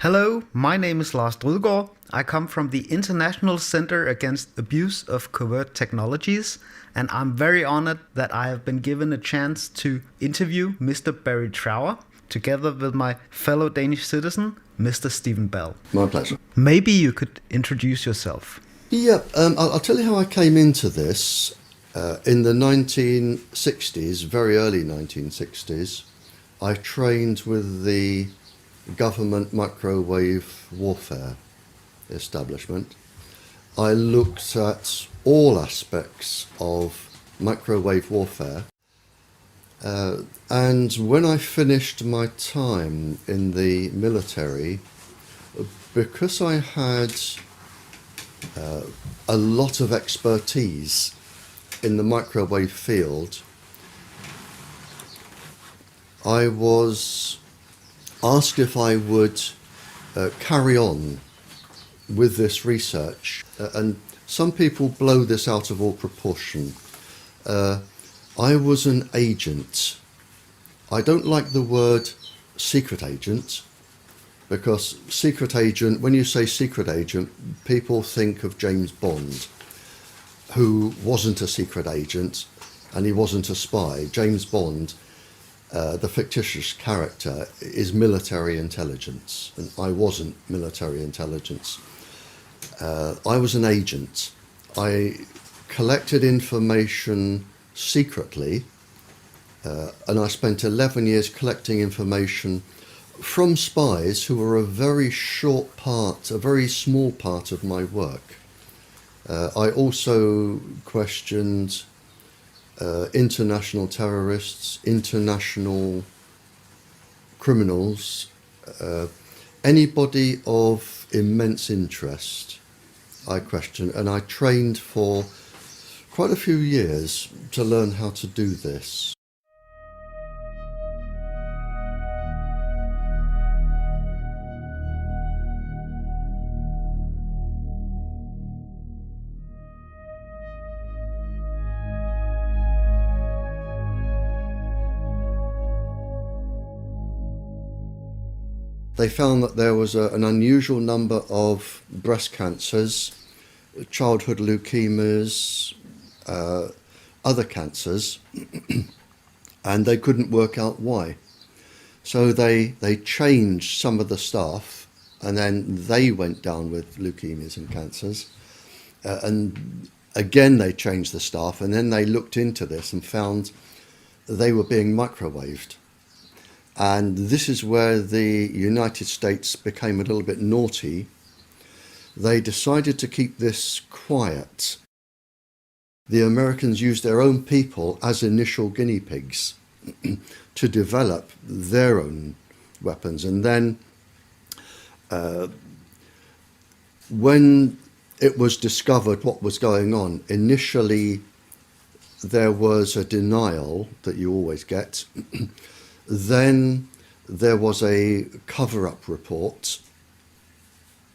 Hello, my name is Lars Drudgaard. I come from the International Center Against Abuse of Covert Technologies, and I'm very honored that I have been given a chance to interview Mr. Barry Trower, together with my fellow Danish citizen, Mr. Stephen Bell. My pleasure. Maybe you could introduce yourself. Yeah, I'll tell you how I came into this. In the 1960s, very early 1960s, I trained with the government microwave warfare establishment. I looked at all aspects of microwave warfare. And when I finished my time in the military, because I had a lot of expertise in the microwave field, I was asked if I would carry on with this research. And some people blow this out of all proportion. I was an agent. I don't like the word secret agent, because secret agent, when you say secret agent, people think of James Bond, who wasn't a secret agent and he wasn't a spy. James Bond, the fictitious character, is military intelligence, and I wasn't military intelligence. I was an agent. I collected information secretly, and I spent 11 years collecting information from spies who were a very small part of my work. I also questioned international terrorists, international criminals, anybody of immense interest I questioned, and I trained for quite a few years to learn how to do this. They found that there was an unusual number of breast cancers, childhood leukemias, other cancers, and they couldn't work out why. So they changed some of the staff, and then they went down with leukemias and cancers. And again, they changed the staff, and then they looked into this and found they were being microwaved. And this is where the United States became a little bit naughty. They decided to keep this quiet. The Americans used their own people as initial guinea pigs to develop their own weapons. And then when it was discovered what was going on, initially there was a denial that you always get. Then there was a cover-up report,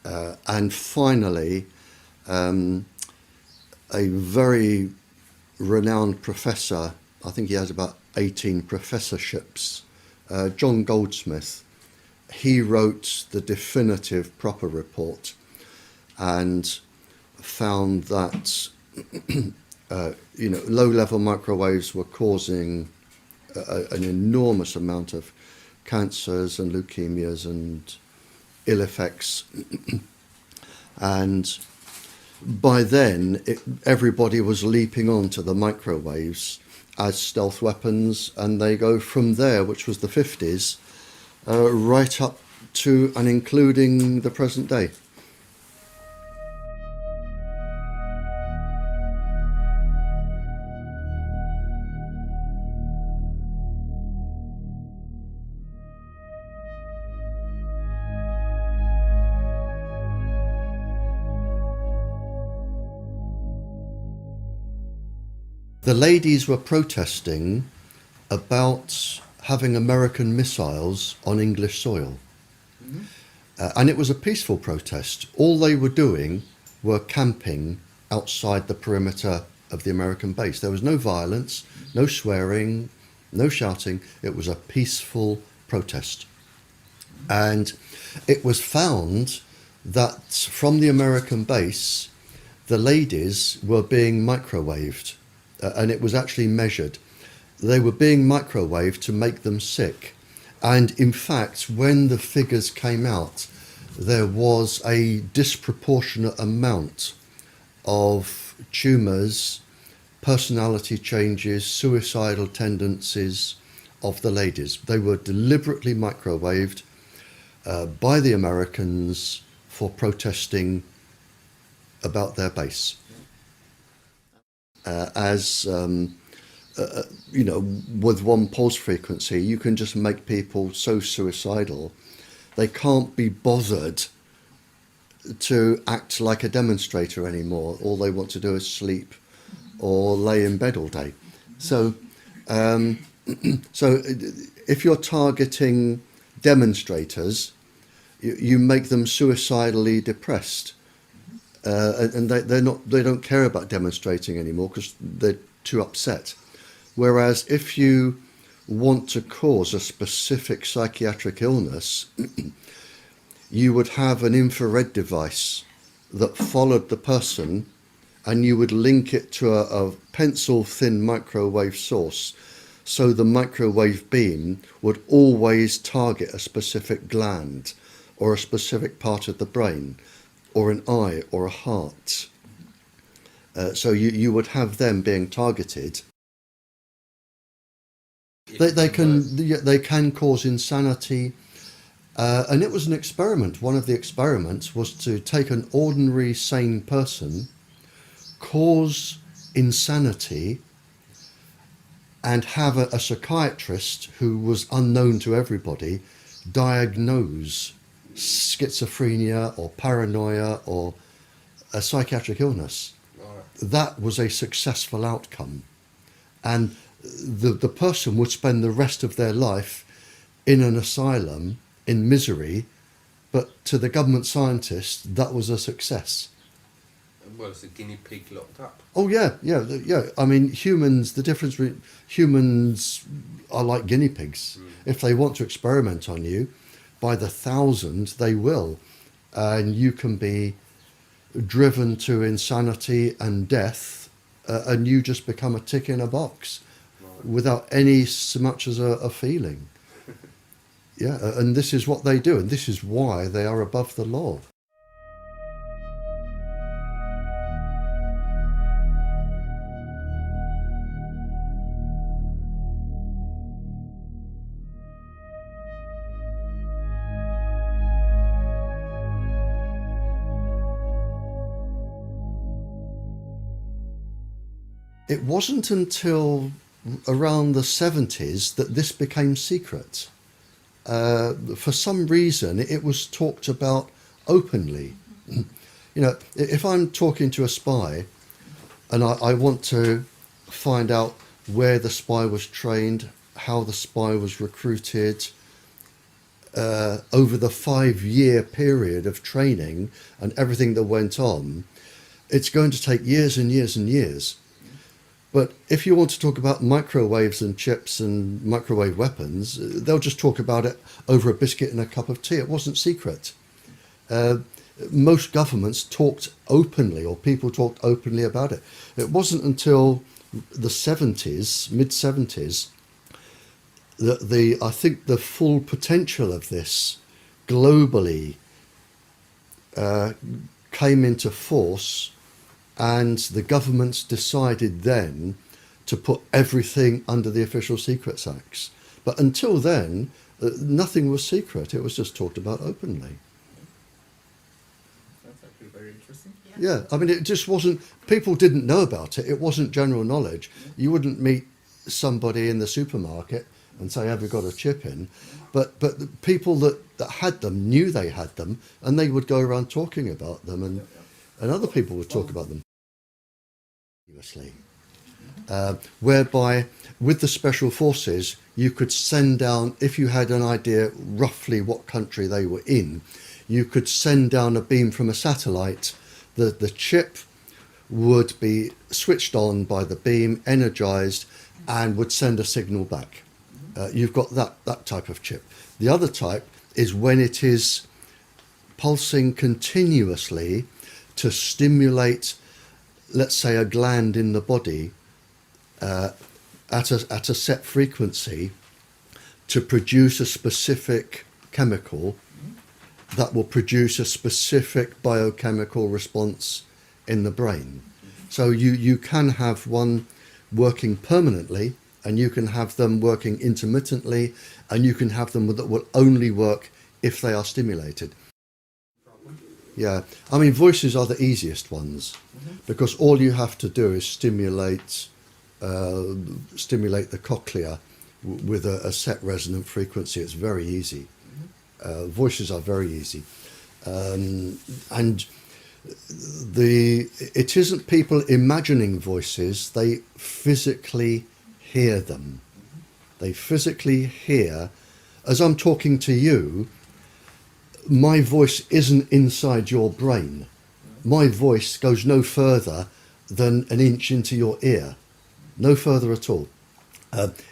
and finally a very renowned professor, I think he has about 18 professorships, John Goldsmith, he wrote the definitive proper report and found that low-level microwaves were causing an enormous amount of cancers and leukemias and ill effects. And by then, everybody was leaping onto the microwaves as stealth weapons, and they go from there, which was the 50s, right up to and including the present day. The ladies were protesting about having American missiles on English soil. Mm-hmm. And it was a peaceful protest. All they were doing were camping outside the perimeter of the American base. There was no violence, no swearing, no shouting. It was a peaceful protest. And it was found that from the American base, the ladies were being microwaved, and it was actually measured. They were being microwaved to make them sick. And in fact, when the figures came out, there was a disproportionate amount of tumours, personality changes, suicidal tendencies of the ladies. They were deliberately microwaved by the Americans for protesting about their base. With one pulse frequency, you can just make people so suicidal, they can't be bothered to act like a demonstrator anymore. All they want to do is sleep or lay in bed all day. So if you're targeting demonstrators, you make them suicidally depressed, and they don't care about demonstrating anymore because they're too upset. Whereas if you want to cause a specific psychiatric illness, you would have an infrared device that followed the person, and you would link it to a pencil-thin microwave source, so the microwave beam would always target a specific gland or a specific part of the brain or an eye or a heart. So you would have them being targeted. They can cause insanity, and it was an experiment. One of the experiments was to take an ordinary sane person, cause insanity, and have a psychiatrist who was unknown to everybody diagnose schizophrenia or paranoia or a psychiatric illness. That was a successful outcome, and the person would spend the rest of their life in an asylum in misery, but to the government scientists that was a success. Well, it's a guinea pig locked up. Oh yeah. I mean, humans. The difference between humans are like guinea pigs. If they want to experiment on you, by the thousands they will, and you can be driven to insanity and death, and you just become a tick in a box, without any so much as a feeling. Yeah, and this is what they do, and this is why they are above the law. It wasn't until around the 70s that this became secret. For some reason, it was talked about openly. You know, if I'm talking to a spy and I want to find out where the spy was trained, how the spy was recruited, over the 5-year period of training and everything that went on, it's going to take years and years and years. But if you want to talk about microwaves and chips and microwave weapons, they'll just talk about it over a biscuit and a cup of tea. It wasn't secret. Most governments talked openly, or people talked openly about it. It wasn't until the 70s, mid-70s, that I think the full potential of this globally came into force. And the governments decided then to put everything under the Official Secrets Acts. But until then, nothing was secret. It was just talked about openly. That's actually very interesting. Yeah, I mean, it just wasn't, people didn't know about it. It wasn't general knowledge. You wouldn't meet somebody in the supermarket and say, have you got a chip in? But the people that had them knew they had them, and they would go around talking about them, and other people would talk about them. Whereby with the special forces you could send down, if you had an idea roughly what country they were in, you could send down a beam from a satellite. The chip would be switched on by the beam, energized, and would send a signal back. You've got that type of chip. The other type is when it is pulsing continuously to stimulate, let's say, a gland in the body at a set frequency to produce a specific chemical that will produce a specific biochemical response in the brain. So you can have one working permanently, and you can have them working intermittently, and you can have them that will only work if they are stimulated. Yeah, I mean, voices are the easiest ones because all you have to do is stimulate the cochlea with a set resonant frequency. It's very easy. Voices are very easy, and it isn't people imagining voices. They physically hear them. They physically hear, as I'm talking to you, my voice isn't inside your brain. My voice goes no further than an inch into your ear, no further at all.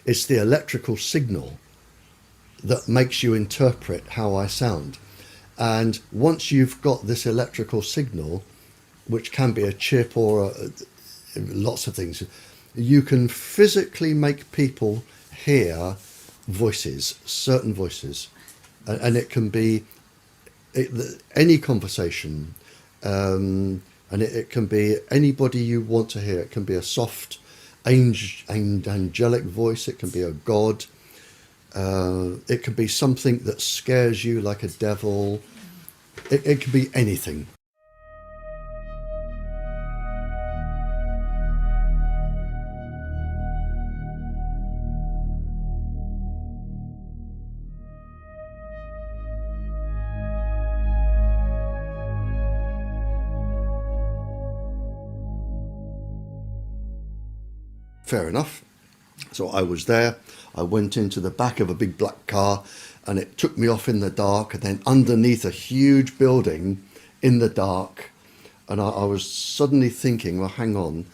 It's the electrical signal that makes you interpret how I sound. And once you've got this electrical signal, which can be a chip or lots of things, you can physically make people hear voices, certain voices. And it can be any conversation, and it can be anybody you want to hear. It can be a soft, angelic voice. It can be a god. It can be something that scares you, like a devil. It can be anything. Fair enough. So I was there. I went into the back of a big black car, and it took me off in the dark, and then underneath a huge building in the dark. And I was suddenly thinking, well, hang on,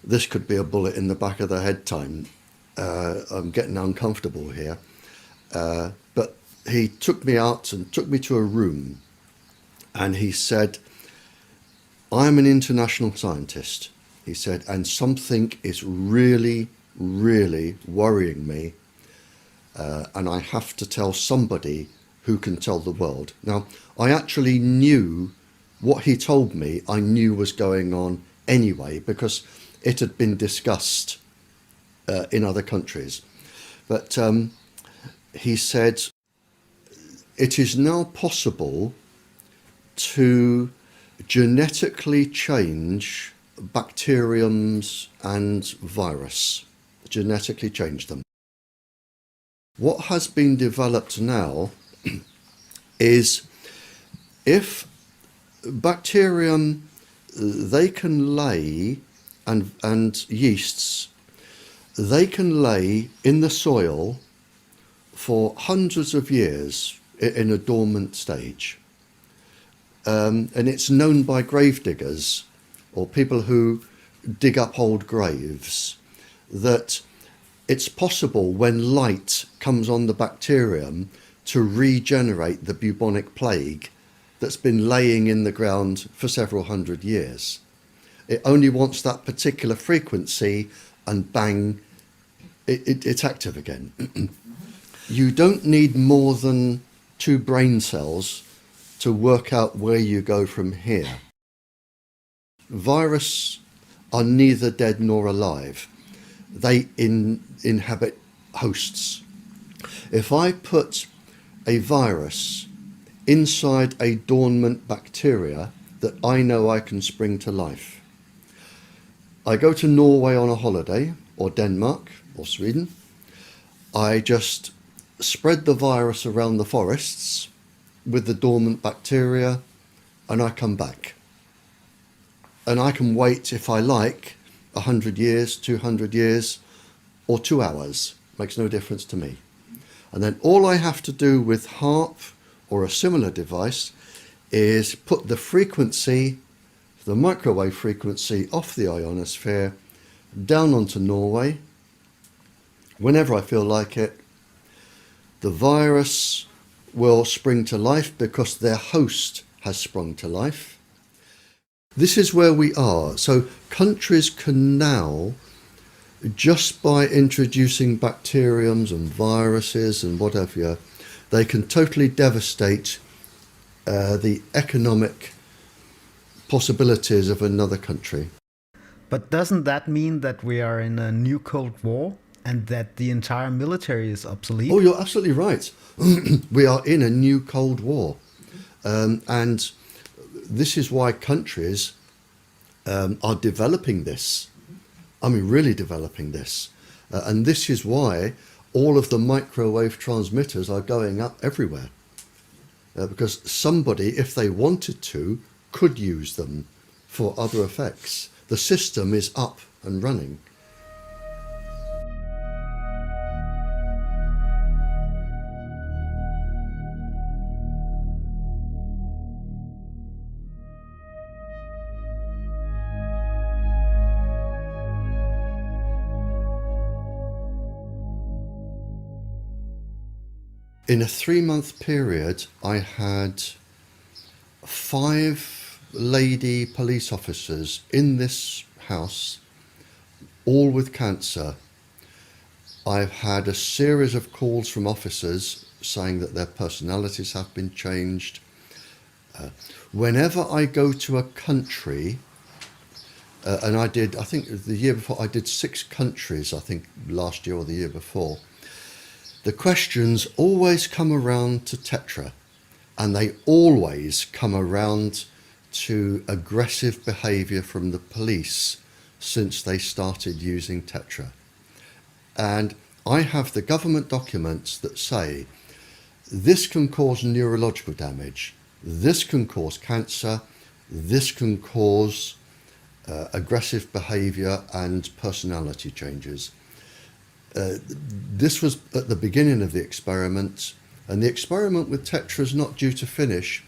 this could be a bullet in the back of the head time. I'm getting uncomfortable here. But he took me out and took me to a room, and he said, I'm an international scientist. He said, and something is really, really worrying me, and I have to tell somebody who can tell the world. Now, I actually knew what he told me, I knew was going on anyway, because it had been discussed in other countries. But he said, it is now possible to genetically change bacteriums and virus, genetically change them. What has been developed now is if bacterium, they can lay, and yeasts, they can lay in the soil for hundreds of years in a dormant stage. And it's known by grave diggers or people who dig up old graves that it's possible when light comes on the bacterium to regenerate the bubonic plague that's been laying in the ground for several hundred years. It only wants that particular frequency and bang, it's active again. You don't need more than 2 brain cells to work out where you go from here. Viruses are neither dead nor alive. They inhabit hosts. If I put a virus inside a dormant bacteria that I know I can spring to life, I go to Norway on a holiday, or Denmark, or Sweden, I just spread the virus around the forests with the dormant bacteria, and I come back. And I can wait, if I like, 100 years, 200 years, or 2 hours. Makes no difference to me. And then all I have to do with HAARP or a similar device is put the frequency, the microwave frequency off the ionosphere, down onto Norway. Whenever I feel like it, the virus will spring to life because their host has sprung to life. This is where we are. So countries can now, just by introducing bacteriums and viruses and whatever, they can totally devastate the economic possibilities of another country. But doesn't that mean that we are in a new Cold War and that the entire military is obsolete? Oh, you're absolutely right. We are in a new Cold War. And this is why countries are developing this. I mean, really developing this. And this is why all of the microwave transmitters are going up everywhere. Because somebody, if they wanted to, could use them for other effects. The system is up and running. In a 3-month period, I had 5 lady police officers in this house, all with cancer. I've had a series of calls from officers saying that their personalities have been changed. Whenever I go to a country, and I think the year before, I did 6 countries, I think last year or the year before. The questions always come around to Tetra, and they always come around to aggressive behaviour from the police since they started using Tetra. And I have the government documents that say this can cause neurological damage, this can cause cancer, this can cause aggressive behaviour and personality changes. This was at the beginning of the experiment, and the experiment with Tetra is not due to finish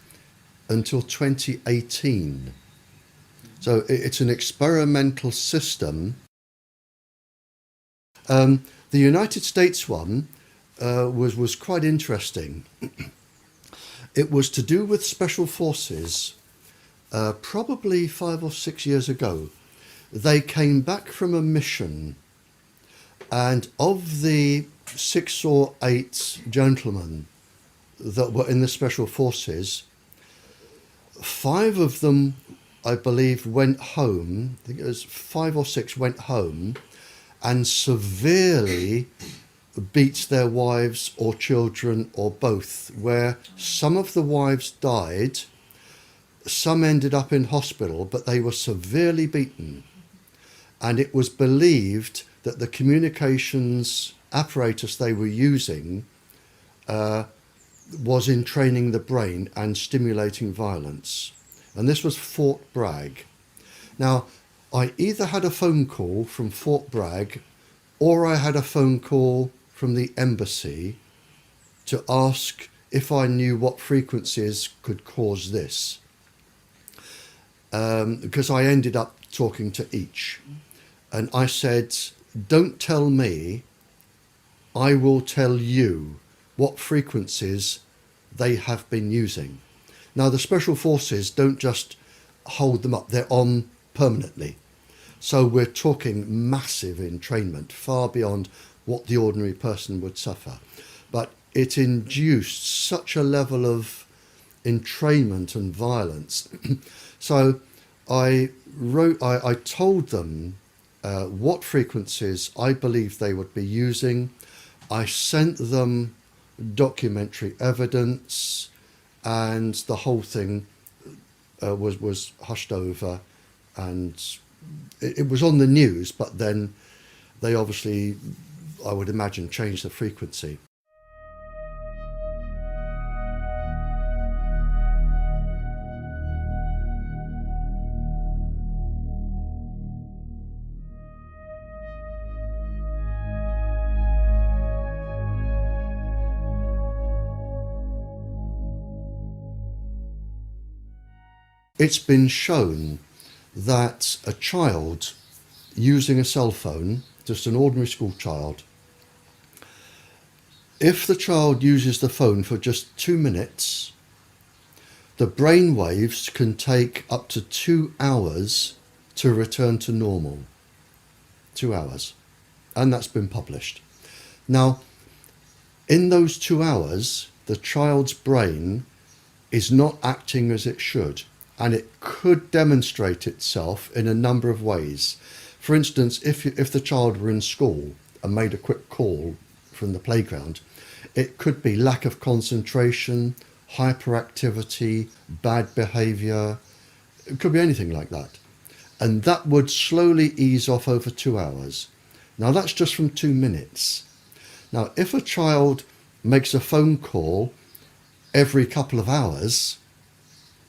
until 2018. So it's an experimental system. The United States one was quite interesting. It was to do with special forces, probably 5 or 6 years ago. They came back from a mission, and of the 6 or 8 gentlemen that were in the special forces, 5 of them, I believe, went home. I think it was 5 or 6 went home and severely beat their wives or children or both, where some of the wives died, some ended up in hospital, but they were severely beaten. And it was believed that the communications apparatus they were using was in training the brain and stimulating violence. And this was Fort Bragg. Now, I either had a phone call from Fort Bragg or I had a phone call from the embassy to ask if I knew what frequencies could cause this. Because I ended up talking to each. And I said, don't tell me, I will tell you what frequencies they have been using. Now, the special forces don't just hold them up, they're on permanently. So we're talking massive entrainment, far beyond what the ordinary person would suffer. But it induced such a level of entrainment and violence. So I told them what frequencies I believed they would be using. I sent them documentary evidence, and the whole thing was hushed over, and it was on the news, but then they obviously, I would imagine, changed the frequency. It's been shown that a child using a cell phone, just an ordinary school child, If the child uses the phone for just 2 minutes, the brain waves can take up to 2 hours to return to normal. 2 hours. And that's been published. Now, in those 2 hours, the child's brain is not acting as it should, and it could demonstrate itself in a number of ways. For instance, if the child were in school and made a quick call from the playground, it could be lack of concentration, hyperactivity, bad behaviour. It could be anything like that. And that would slowly ease off over 2 hours. Now that's just from 2 minutes. Now if a child makes a phone call every couple of hours,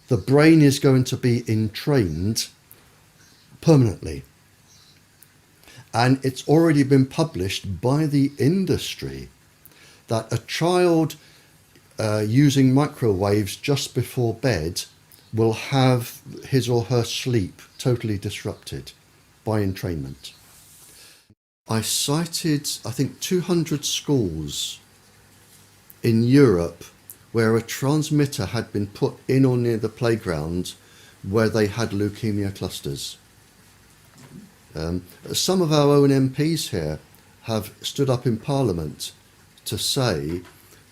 the brain is going to be entrained permanently. And it's already been published by the industry that a child using microwaves just before bed will have his or her sleep totally disrupted by entrainment. I cited, I think, 200 schools in Europe where a transmitter had been put in or near the playground where they had leukemia clusters. Some of our own MPs here have stood up in Parliament to say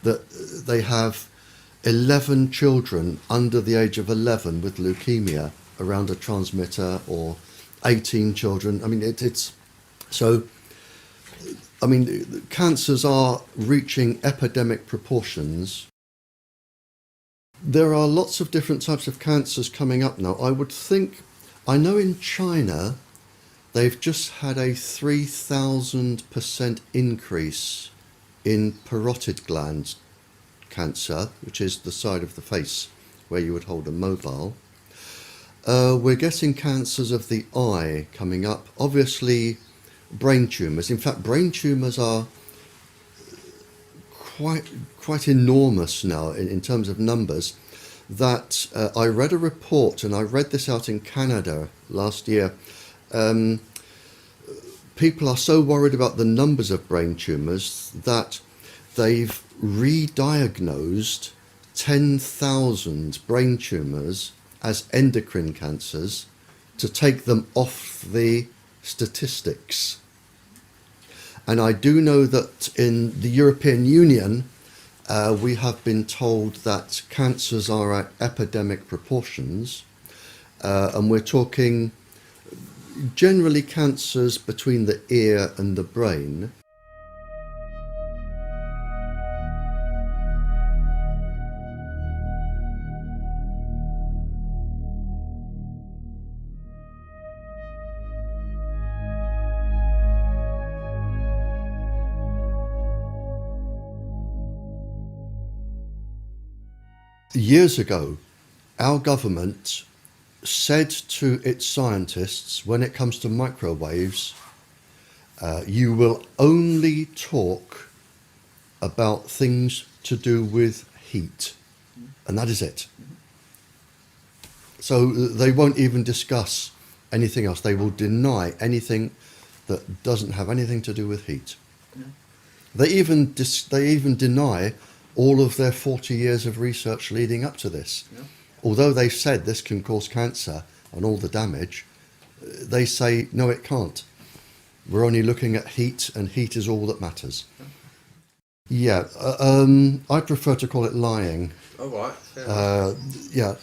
that they have 11 children under the age of 11 with leukemia around a transmitter, or 18 children. I mean, it's so. I mean, cancers are reaching epidemic proportions. There are lots of different types of cancers coming up now. I know in China, they've just had a 3,000% increase in parotid gland cancer, which is the side of the face where you would hold a mobile. We're getting cancers of the eye coming up. Obviously, brain tumours. In fact, brain tumours are quite enormous now in terms of numbers. That I read a report, and I read this out in Canada last year. People are so worried about the numbers of brain tumours that they've re-diagnosed 10,000 brain tumours as endocrine cancers to take them off the statistics. And I do know that in the European Union, we have been told that cancers are at epidemic proportions, and we're talking generally cancers between the ear and the brain. Years ago, our government said to its scientists, when it comes to microwaves, you will only talk about things to do with heat, and that is it. So they won't even discuss anything else. They will deny anything that doesn't have anything to do with heat. Yeah. They even deny all of their 40 years of research leading up to this. Yeah. Although they've said this can cause cancer and all the damage, they say, no, it can't. We're only looking at heat, and heat is all that matters. Yeah, I prefer to call it lying. All right. Yeah.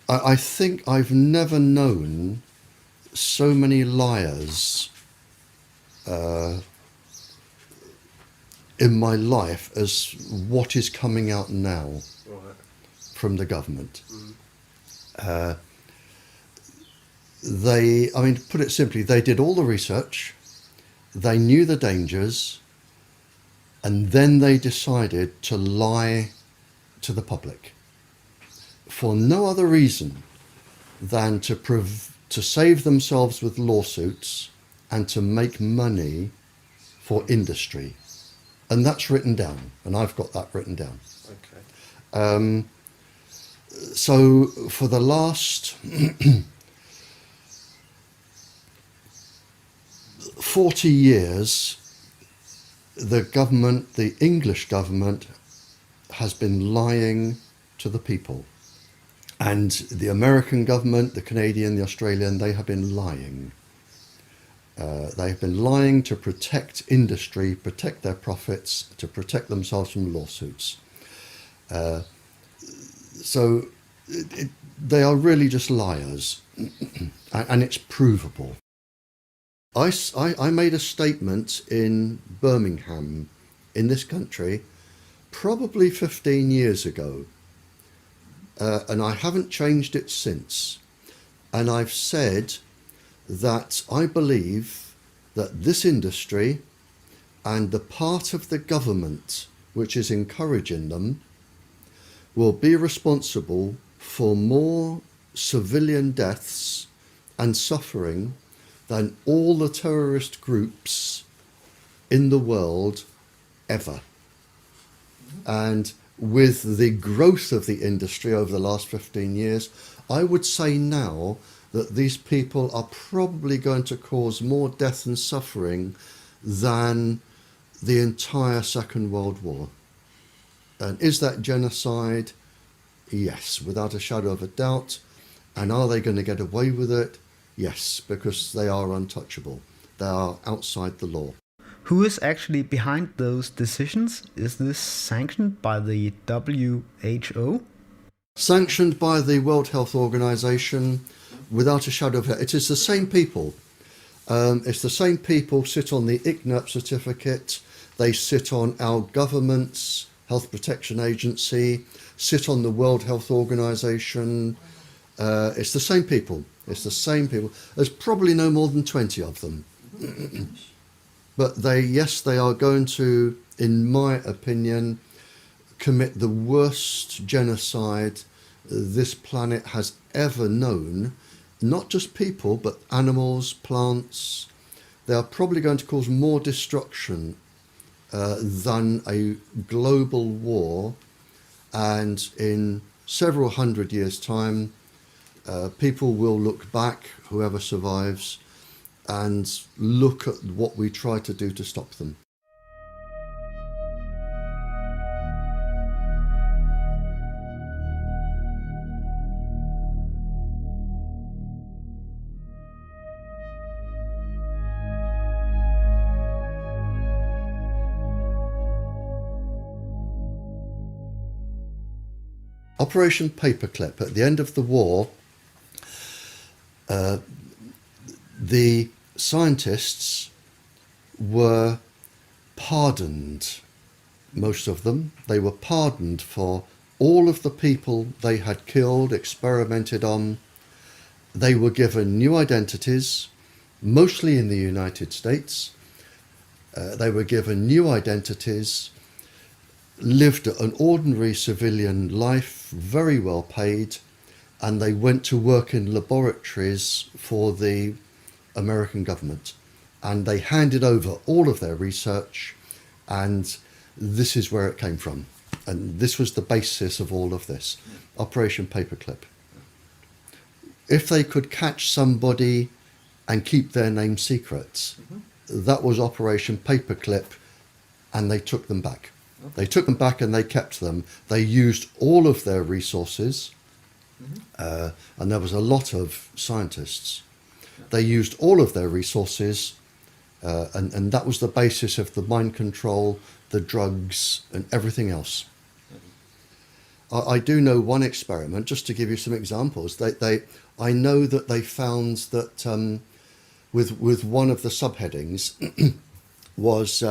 I think I've never known so many liars in my life as what is coming out now from the government. Put it simply, they did all the research, they knew the dangers, and then they decided to lie to the public for no other reason than to save themselves with lawsuits and to make money for industry. And that's written down, and I've got that written down. Okay. So for the last 40 years, the government, the English government, has been lying to the people. And the American government, the Canadian, the Australian, they have been lying. They have been lying to protect industry, protect their profits, to protect themselves from lawsuits. So they are really just liars, and it's provable. I made a statement in Birmingham, in this country, probably 15 years ago, and I haven't changed it since. And I've said that I believe that this industry and the part of the government which is encouraging them will be responsible for more civilian deaths and suffering than all the terrorist groups in the world ever. And with the growth of the industry over the last 15 years, I would say now that these people are probably going to cause more death and suffering than the entire Second World War. And is that genocide? Yes, without a shadow of a doubt. And are they going to get away with it? Yes, because they are untouchable. They are outside the law. Who is actually behind those decisions? Is this sanctioned by the WHO? Sanctioned by the World Health Organization, without a shadow of a doubt. It is the same people. It's the same people sit on the ICNIRP certificate. They sit on our government's Health Protection Agency, sit on the World Health Organization. It's the same people. It's the same people. There's probably no more than 20 of them. But they are going to, in my opinion, commit the worst genocide this planet has ever known. Not just people, but animals, plants. They are probably going to cause more destruction than a global war. And in several hundred years' time, people will look back, whoever survives, and look at what we try to do to stop them. Operation Paperclip. At the end of the war, the scientists were pardoned, most of them. They were pardoned for all of the people they had killed, experimented on. They were given new identities, mostly in the United States. They were given new identities, lived an ordinary civilian life, very well paid, and they went to work in laboratories for the American government. And they handed over all of their research, and this is where it came from. And this was the basis of all of this, Operation Paperclip. If they could catch somebody and keep their name secret, that was Operation Paperclip, and they took them back. They took them back and they kept them. They used all of their resources, and there was a lot of scientists. They used all of their resources, and that was the basis of the mind control, the drugs, and everything else. I do know one experiment, just to give you some examples. I know that they found that with one of the subheadings was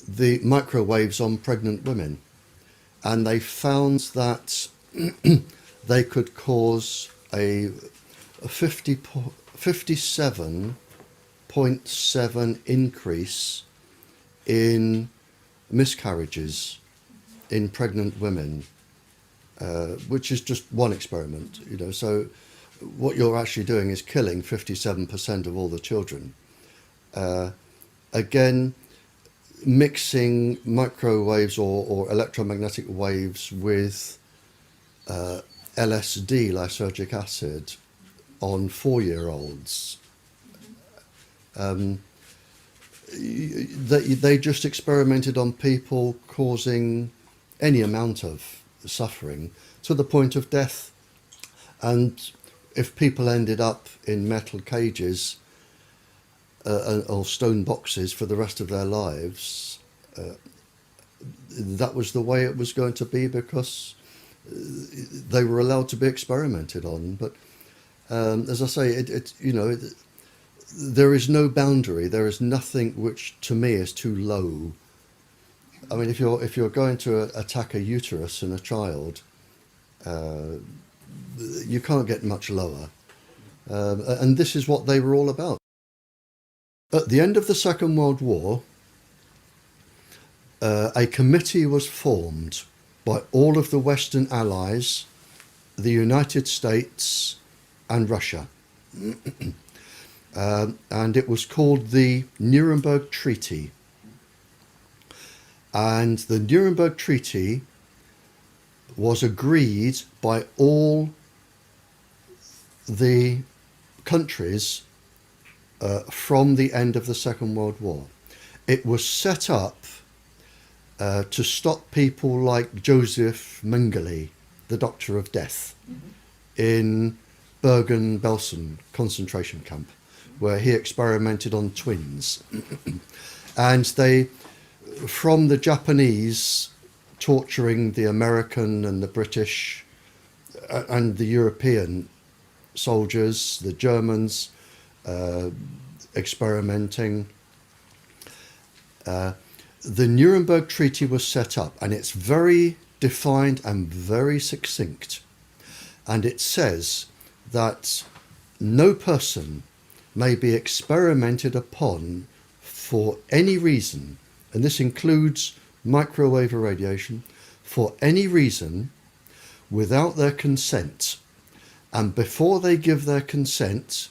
the microwaves on pregnant women. And they found that they could cause a 57.7 increase in miscarriages in pregnant women, which is just one experiment, you know. So what you're actually doing is killing 57% of all the children. Again, mixing microwaves or electromagnetic waves with LSD, lysergic acid, on 4-year-olds. they just experimented on people, causing any amount of suffering to the point of death. And if people ended up in metal cages or stone boxes for the rest of their lives, that was the way it was going to be, because they were allowed to be experimented on. But as I say, there is no boundary. There is nothing which, to me, is too low. I mean, if you're going to attack a uterus in a child, you can't get much lower. And this is what they were all about. At the end of the Second World War, a committee was formed by all of the Western Allies, the United States and Russia. And it was called the Nuremberg Treaty. And the Nuremberg Treaty was agreed by all the countries from the end of the Second World War. It was set up to stop people like Joseph Mengele, the Doctor of Death, in Bergen-Belsen concentration camp, where he experimented on twins. And they, from the Japanese torturing the American and the British and the European soldiers, the Germans experimenting, the Nuremberg Treaty was set up, and it's very defined and very succinct. And it says that no person may be experimented upon for any reason, and this includes microwave irradiation, for any reason without their consent. And before they give their consent,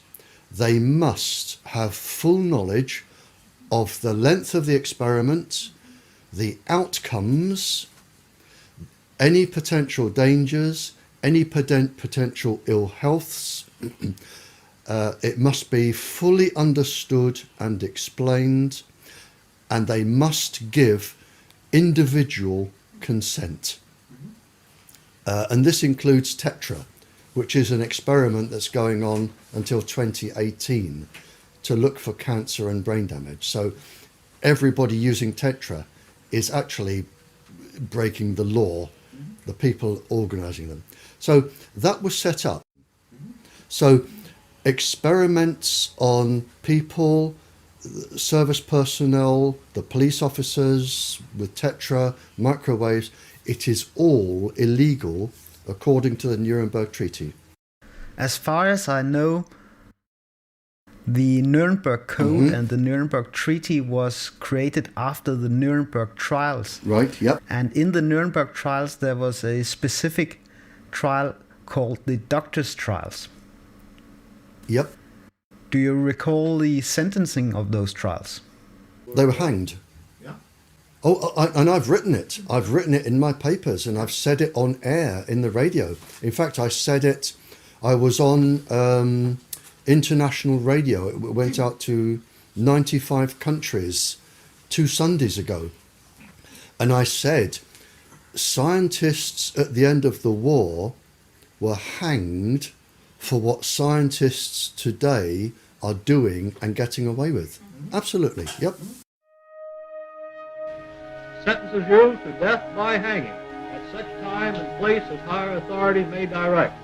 they must have full knowledge of the length of the experiment, the outcomes, any potential dangers, any potential ill healths. It must be fully understood and explained, and they must give individual consent. And this includes Tetra, which is an experiment that's going on until 2018 to look for cancer and brain damage. So everybody using Tetra is actually breaking the law, the people organising them. So that was set up. So experiments on people, service personnel, the police officers with Tetra, microwaves, it is all illegal according to the Nuremberg Treaty. As far as I know, the Nuremberg Code and the Nuremberg Treaty was created after the Nuremberg trials. Right, yep. And in the Nuremberg trials, there was a specific trial called the doctors' trials. Yep. Do you recall the sentencing of those trials? They were hanged. Yeah. And I've written it. I've written it in my papers, and I've said it on air in the radio. In fact, I said it, I was on international radio. It went out to 95 countries 2 Sundays ago. And I said, scientists at the end of the war were hanged for what scientists today are doing and getting away with. Absolutely, yep. Sentences you to death by hanging at such time and place as higher authority may direct.